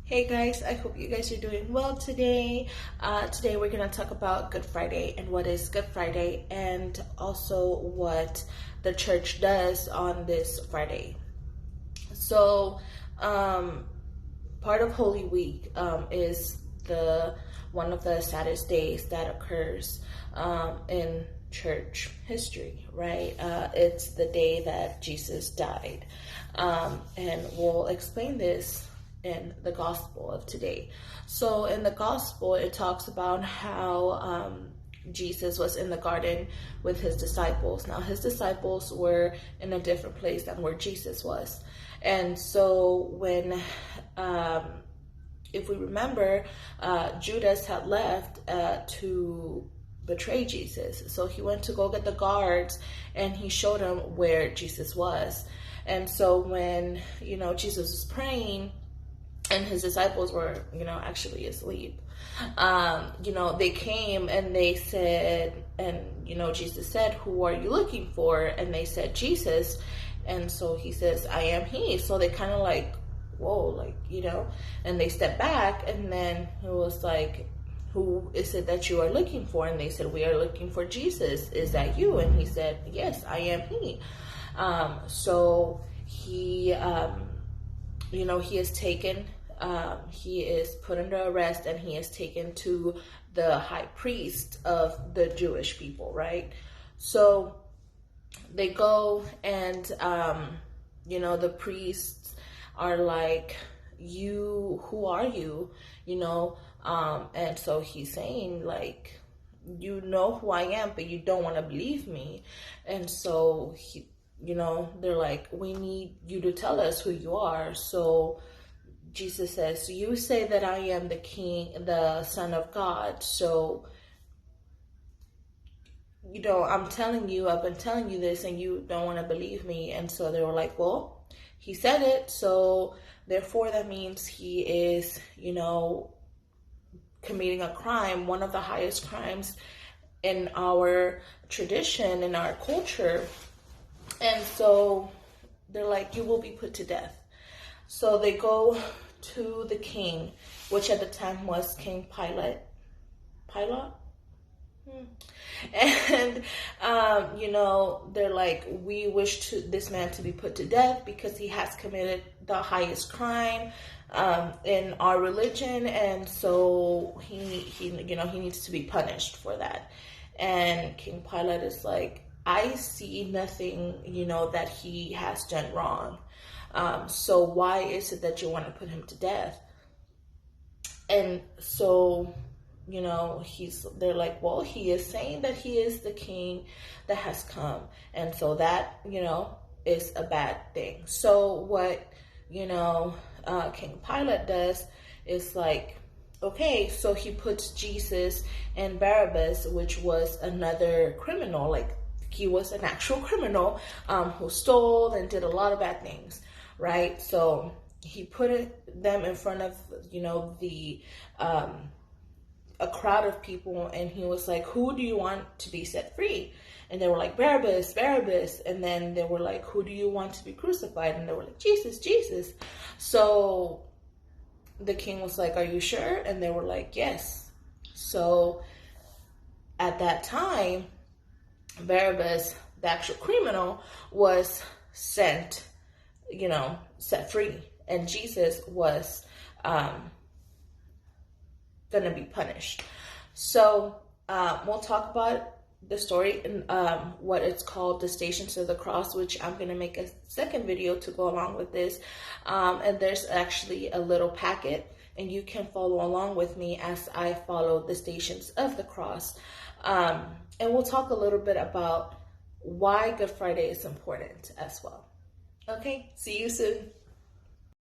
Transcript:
Hey guys, I hope you guys are doing well today. Today we're going to talk about Good Friday and what is Good Friday and also what the church does on this Friday. So, part of Holy Week is the one of the saddest days that occurs in church history, right? It's the day that Jesus died. And we'll explain this in the gospel of today. So in the gospel, it talks about how Jesus was in the garden with his disciples. Now, his disciples were in a different place than where Jesus was. And so when, if we remember, Judas had left to betray Jesus. So he went to go get the guards and he showed them where Jesus was. And so when, Jesus was praying, and his disciples were, actually asleep. They came and they said, and, Jesus said, "Who are you looking for?" And they said, "Jesus." And so he says, "I am he." So they kind of like, whoa, and they stepped back, and then it was like, "Who is it that you are looking for?" And they said, "We are looking for Jesus. Is that you?" And he said, "Yes, I am he." So he, he is taken, he is put under arrest, and he is taken to the high priest of the Jewish people, right? So they go and, the priests are like, who are you? And so he's saying like, "You know who I am, but you don't want to believe me." And so they're like, "We need you to tell us who you are." So Jesus says, "You say that I am the King, the Son of God. So, I've been telling you this, and you don't want to believe me." And so they were like, "Well, he said it. So therefore that means he is, committing a crime, one of the highest crimes in our tradition, in our culture." And so they're like, "You will be put to death." So they go to the king, which at the time was King Pilate. And, they're like, "We wish this man to be put to death because he has committed the highest crime in our religion. And so he needs to be punished for that." And King Pilate is like, "I see nothing, that he has done wrong. So why is it that you want to put him to death?" And so, they're like, "Well, he is saying that he is the king that has come. And so that, is a bad thing." So what, King Pilate does is like, okay, so he puts Jesus and Barabbas, which was another criminal, like he was an actual criminal who stole and did a lot of bad things, right? So he put them in front of, a crowd of people, and he was like, "Who do you want to be set free?" And they were like, "Barabbas, Barabbas." And then they were like, "Who do you want to be crucified?" And they were like, "Jesus, Jesus." So the king was like, "Are you sure?" And they were like, "Yes." So at that time, Barabbas, the actual criminal, was set free, and Jesus was going to be punished. So we'll talk about the story and what it's called, the Stations of the Cross, which I'm going to make a second video to go along with this. And there's actually a little packet, and you can follow along with me as I follow the Stations of the Cross. And we'll talk a little bit about why Good Friday is important as well. Okay, see you soon.